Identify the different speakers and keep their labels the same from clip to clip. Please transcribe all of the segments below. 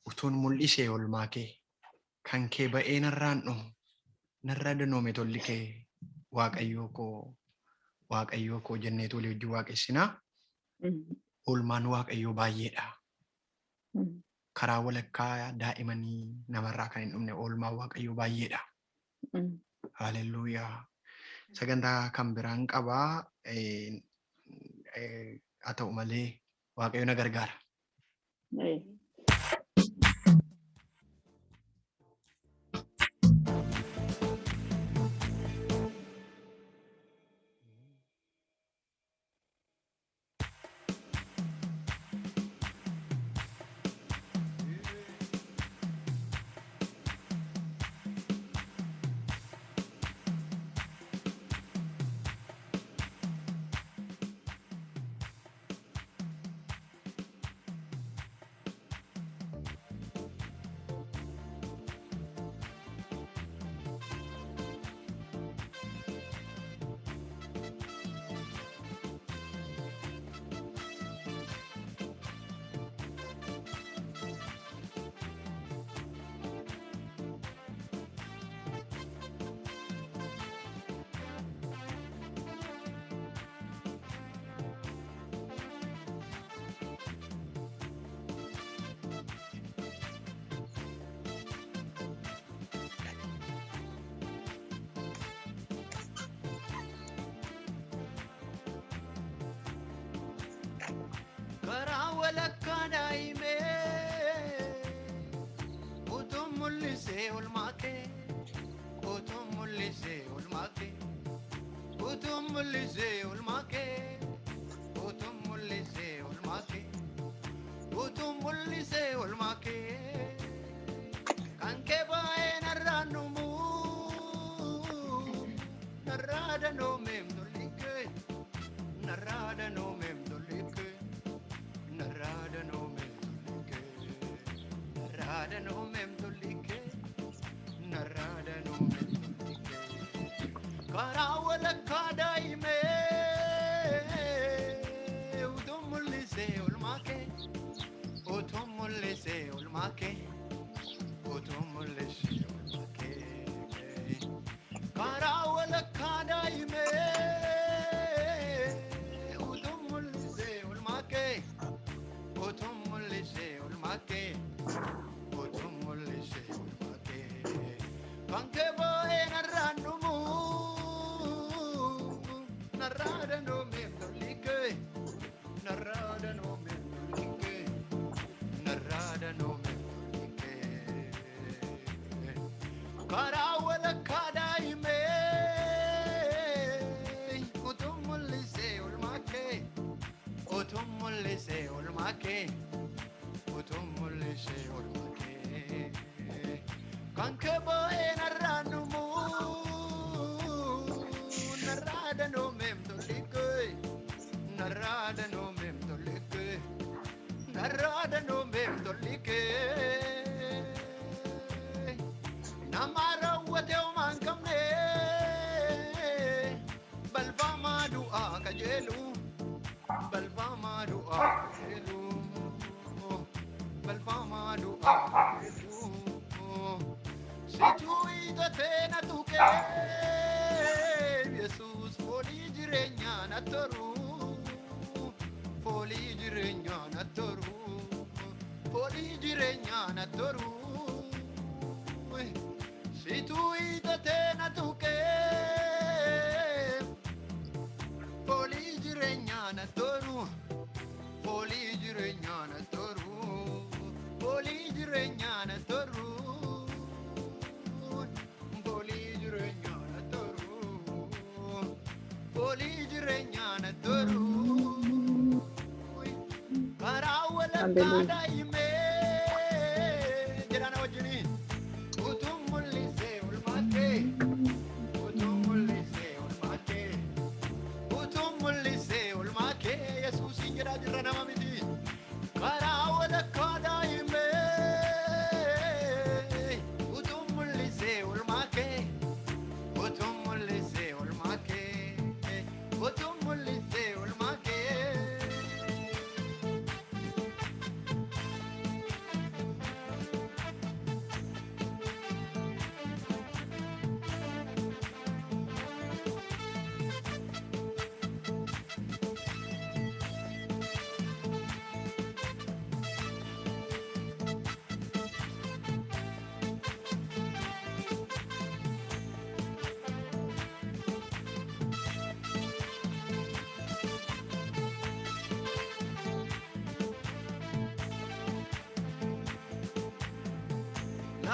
Speaker 1: utuun mul'isee oolmaa kee kan kee ba'ee narraan dhumu narra danoome tolli kee waaqayyoo koo jenneetu walii wajjin waaqessinaa. Oolmaan waaqayyoo baay'eedha. Karaa walakkaa daa'imanii namarraa kan hin dhumne oolmaan waaqayyoo baay'eedha. Haaleluyyaa. Sagantaa kan biraan qabaa. Haa ta'u malee waaqayyo na gargaara.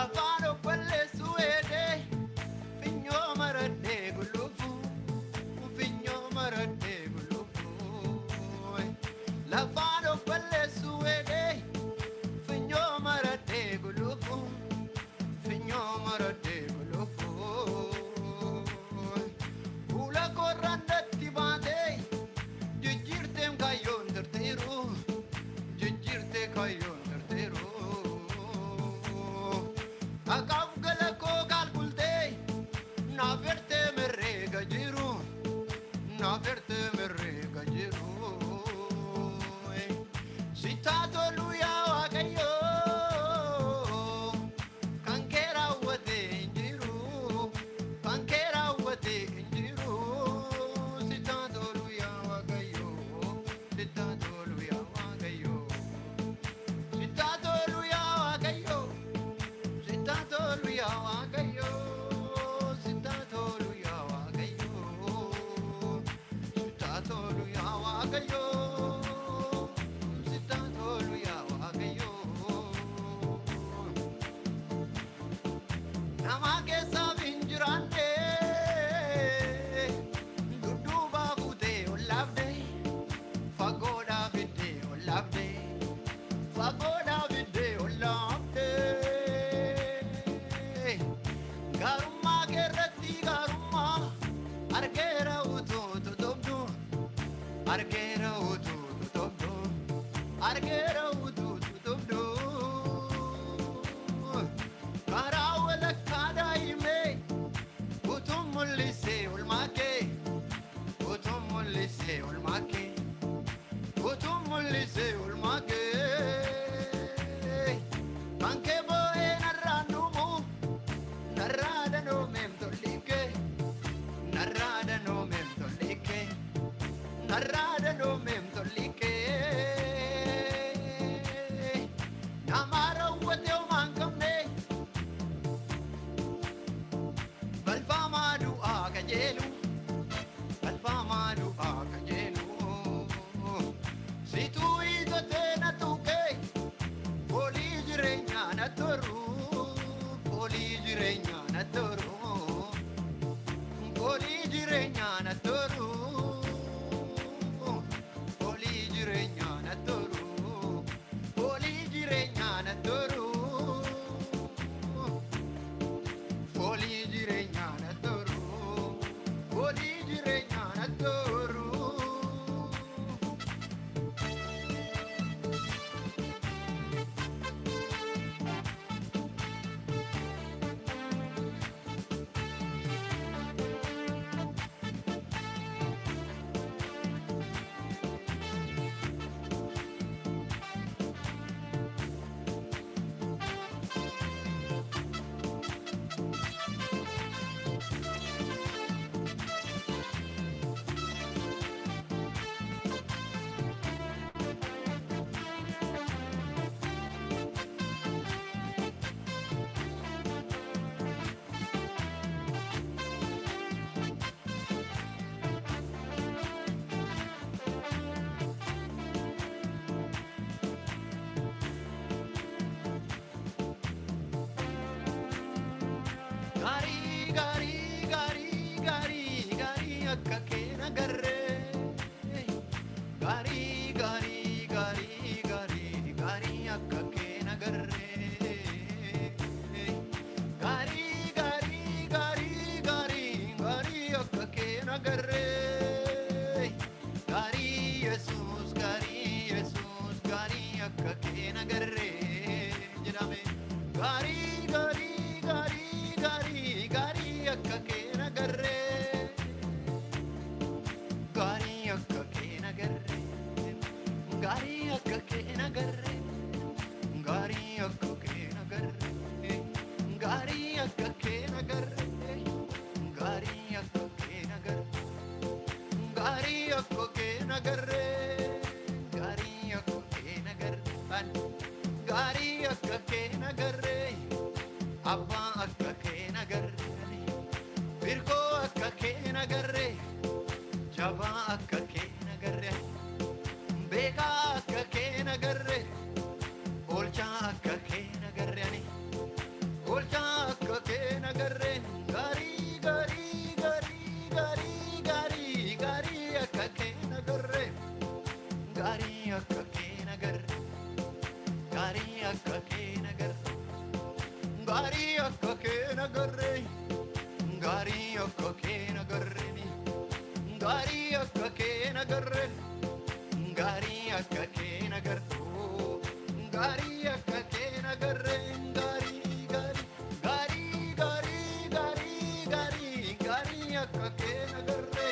Speaker 1: lafano quelle suede figno marade gulufu figno marade gulufu lafano quelle suede figno marade gulufu figno marade gulufu ula corrandatti bate jijjirte kayon terteru jijjirte kayon terteru akaf galako kalbulte na verte merega jiru na verte merega jiru sitato lui awagayo kankera wate jiru kankera wate jiru sitato lui awagayo sitato lui awagayo sitato lui awagayo sitato lui awagayo sitato lui awagayo sitato lui awagayo sitato lui awagayo namake savinjrande duduba bute olabde fagoda vide olabde fagoda vide olabde garumma gerratti garumma argera utu dobdu argera utu dobdu argera utu dobdu karawala kadaime utum mulise ulmake utum mulise ulmake utum mulise ulmake anche voi narranno narrada no mem tolike narrada no mem tolike narrada no mem tolike namara wate o mankamne balfama du akajelu balfama du akajelu si tu idote na tuke poli jirenya na toru poli jirenya na toru poli jirenya na toru poli jirenya na toru poli jirenya na toru poli jirenya na toru poli jirenya na toru Gari, gari, gari, gari, gari, akka keena garre. Gari, gari, gari, gari, gari, akka keena garre. Gari, gari, gari, gari, gari, akka keena garre. Gari, Jesus, gari, akka keena garre. Jedhame. Gari, gari, gari, gari, gari, akka keena garre. Gari, akka keena garre. Gari, akka keena garre. Gari, akka keena garre. Gari, akka keena garre. Gari, akka keena garre. Gari, akka keena garre. Gari, akka keena garre. Gari, akka keena garre. Abba akka keena garre. Virgo akka keena garre. Jaba akka keena garre. Beka akka keena garre. Olcha akka keena garre. nagarre. Gaarii akka kee nagarre. Gaarii akka kee nagarre. Gaarii akka kee nagarre. Gaarii akka kee nagarre. Gaarii akka kee nagarre. Gaarii gaarii gaarii gaarii gaarii gaarii akka kee nagarre.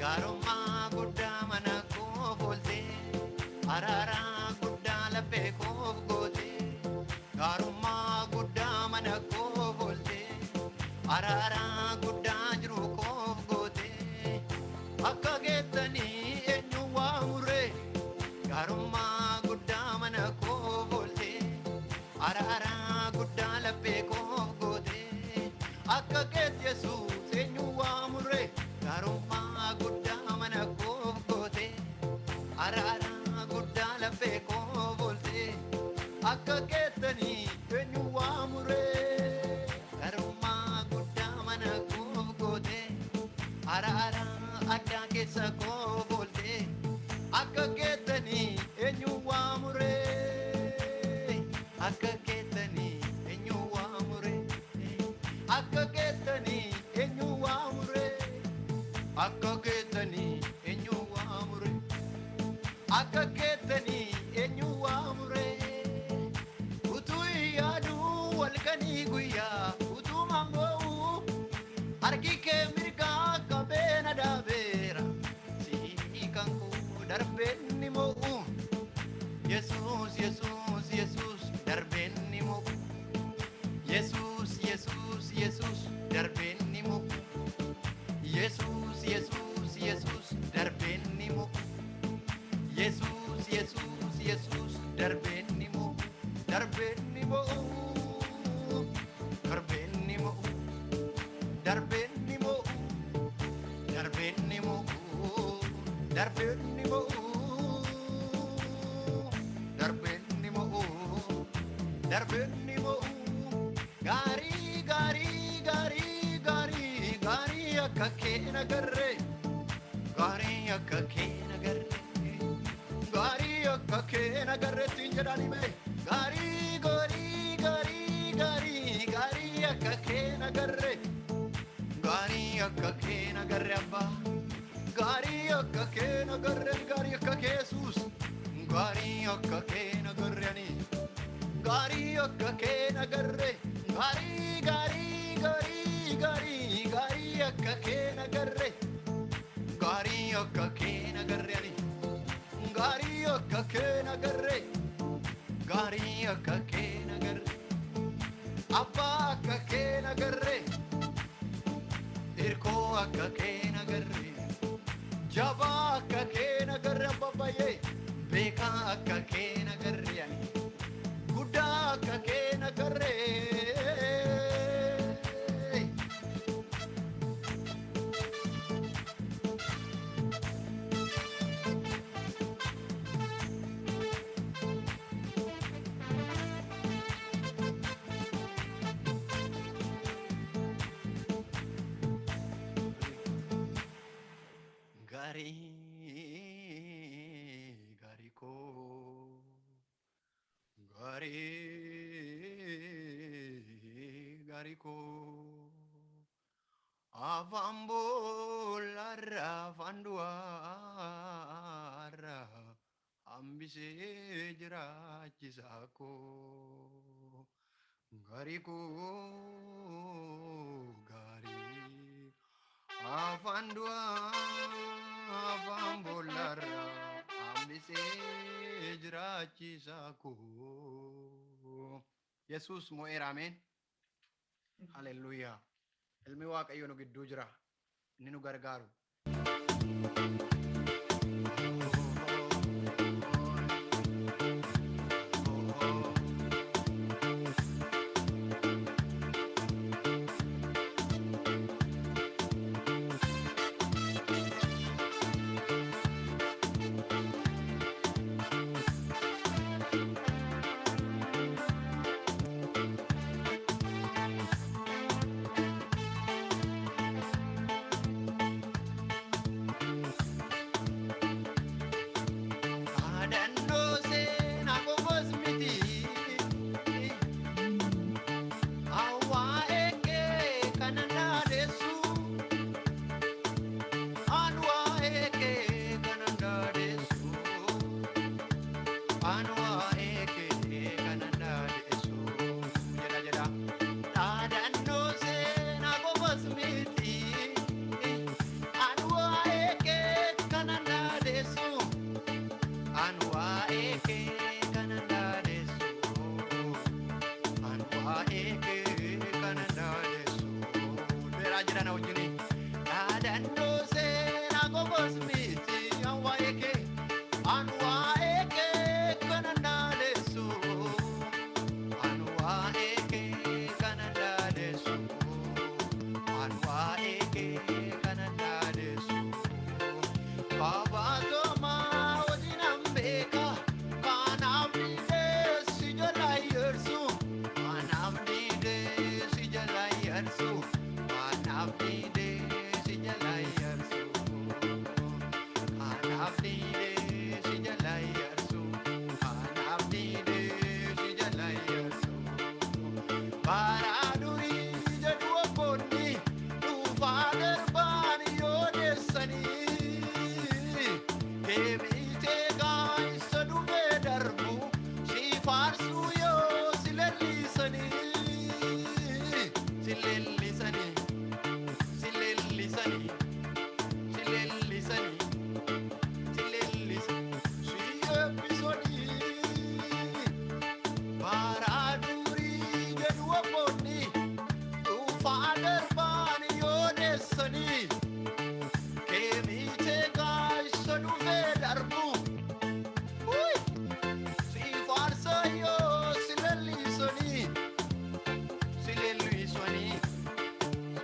Speaker 1: Gaarummaa guddaa mana koo booltee araaraa guddaa laphee koo gootee. Gaarummaa guddaa mana koo booltee araaraa guddaa jiru koo gootee. Akka geettanii eenyu waamuree. Gaarummaa guddaa mana koo booltee araaraa guddaa laphee koo gootee. Akka geet Yesuus eenyu waamuree. Gaarummaa guddaa mana koo gootee araaraa guddaa laphee koo booltee. Akka geettanii eenyu waamuree. Gaarummaa guddaa mana koo gootee araaraa addaa keessa koo booltee. Akka geettanii eenyu waamuree. Akka geettanii eenyu waamuree. Akka geettanii eenyu waamuree. Akka geettanii eenyu waamure. Akka geettanii eenyu waamure. Utuu yaaduu walkanii guyyaa utuu mangoo harki kee mirgaa qabeena daabeera. Sii kan koo darbeen ni mo'u. Yesuus Yesuus Yesuus darbeen ni mo'u. Yesuus Yesuus Yesuus darbeen ni mo'u. Yesus, Yesus, Yesus, darbenimu. Yesus, Yesus, Yesus, darbenimu. Darbenimu. Darbenimu. Darbenimu. Darbenimu. Darbenimu. Darbenimu. Darbenimu. Gari, gari, gari. Gaarii akka kee nagarre. Gaarii akka kee nagarre. Gaarii akka kee nagarre ittiin jedhanii mee. Gaarii gaarii gaarii gaarii gaarii akka kee nagarre. Gaarii akka kee nagarre abbaa. Gaarii akka kee nagarre. Gaarii akka kee Yesuus. Gaarii akka kee nagarre ani. Gaarii akka kee nagarre. Gaarii gaarii gaarii gaarii gaarii akka kee nagarre. Gaarii akka kee nagarre ani. Gaarii akka kee nagarre. Gaarii akka kee nagarre. Abbaa akka kee nagarre. Hirkoo akka kee nagarre. Jabaa akka kee nagarre abbaa baay'ee. Beekaa akka kee nagarre ani. Guddaa akka kee nagarre. Gaarii koo. Gaarii koo. Afaan boolarra afaan du'aarra hambisee jiraachisaa koo. Gaarii koo. Gaarii. Afaan du'aa afaan boolarra hambisee jiraachisaa koo. Yesuus mo'eera ameen. Hallelujaa. Ilmi Waaqayyoo nu gidduu jira. Inni nu gargaaru. anwa eke kananda desu jada jada adano se na go basmiti anwa eke kananda desu anwa eke kananda desu anwa eke kananda desu bera jada na ujuni adano se na go basmiti anwa eke anwa eke kananda desu anwa eke kananda desu anwa eke kananda desu baba toma odinambeka kanamni de sijalayersu kanamni de sijalayersu kanamni de sijalayersu kanamni de sijalayersu kanamni de sijalayersu baraduri jadwa ponni tu father bani yodesani kemite gai sadu darbu si farsu yo silellisani silellisani silellisani silellisani silellisani si episodi baraduri jadwa ponni tu father bani yodesani kemite gai sadu darbu uy si farsa yo silellisani silellisani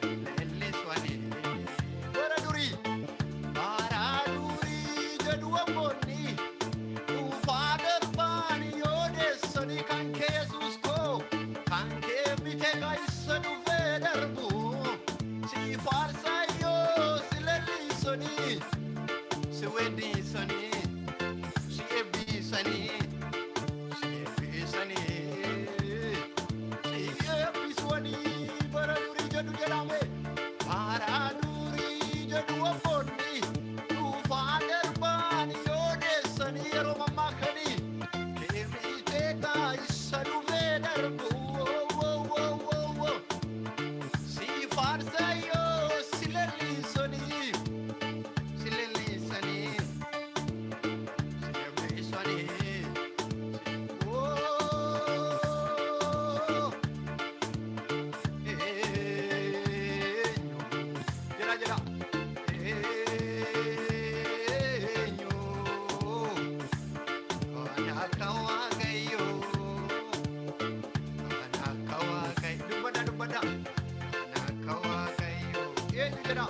Speaker 1: silellisani baraduri jadwa ponni tu father bani yodesani kanke Jesus ko kanke mitega isanu darbu si farsa yo silellisani si wedisani si ebisani si ebisani si ebisani baraduri jadu jalame baraduri jadu aponni tu father bani yodesani romamakani kemite isanu darbu si farsa yo silellisani silellisani silellisani oh jara jara anakawa kayo dubada anakawa kayo jara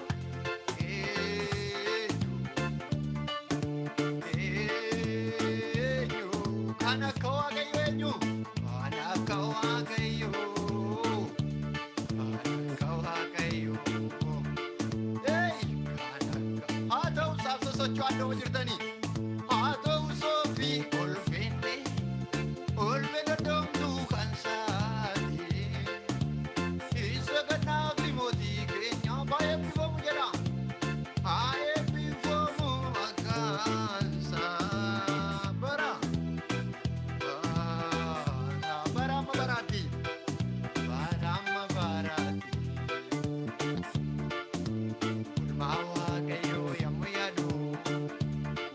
Speaker 1: anakawa kayo anakawa kayo anakawa kayo hey atau sabso sochoando jirtani atau sofi olfende olfende dom tu kansati isagana vimoti kenya bae pivo mujera ae pivo mu akansa bara barama barati barama barati mawa kayo yamuyadu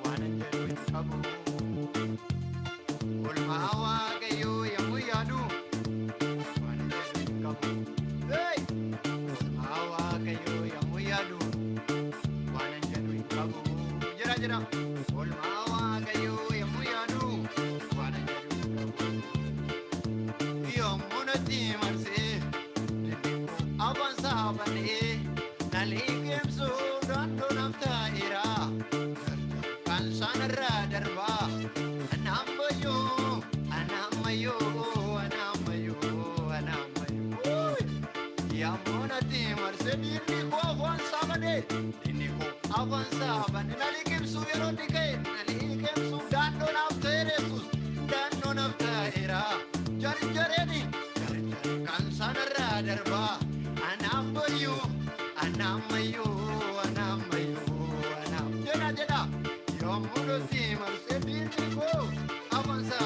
Speaker 1: wananjadu abu mawa kayo yamuyadu wananjadu kabu hey mawa kayo yamuyadu wananjadu kabu jara jara mawa kayo yamuyadu wananjadu kabu yomunati marse avanza bane naligem so dando nafta ira kansan radarba anamayo anamayo anamayo anamayo yamunati marse dini ko avanza bane dini ko avanza bane naligem so yerodike naligem so dando nafta Jesus dando nafta ira jar jareni kansan radarba anamayo anamayo anamayo anam jeda jeda yomuno timar se dini ko avanza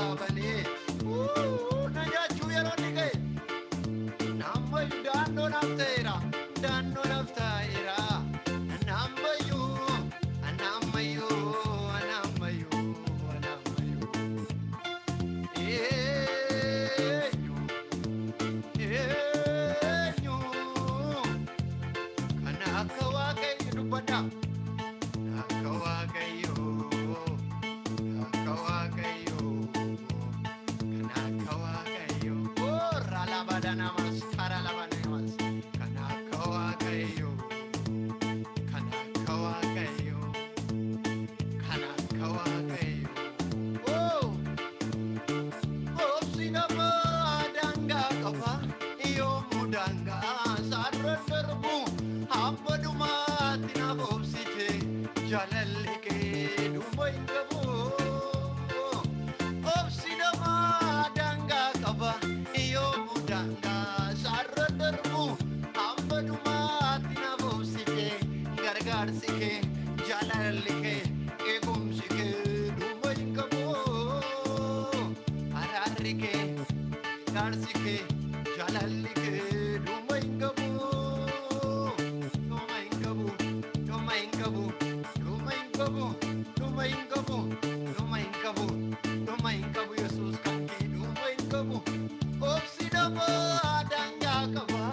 Speaker 1: jaalalli kee duuba hin qabu. Obsi namaa daangaa qaba yoomuu daangaa sarara darbu. Amma dhumaatti naaf obsite gargaarsi kee jaalalli kee eegumsi kee duuba hin qabu. Araarri kee gargaarsi kee jaalalli kee duuba hin qabu. Duuba hin qabu, duuba hin qabu, duuba hin qabu, duuba hin qabu, duuba hin qabu, duuba hin qabu Yesuus kan kee duuba hin qabu. Obsi namaa daangaa qaba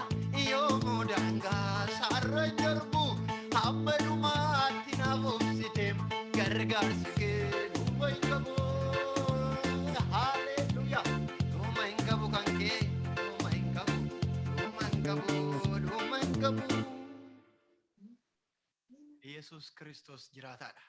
Speaker 1: yoomuu daangaa sarara darbu. Amma dhumaatti naaf obsite gargaarsi kee duuba hin qabu. Haleluuyaa. Duuba hin qabu kan kee duuba hin qabu, duuba hin qabu, duuba hin qabu. Yesuus Kiristoos jiraataadha.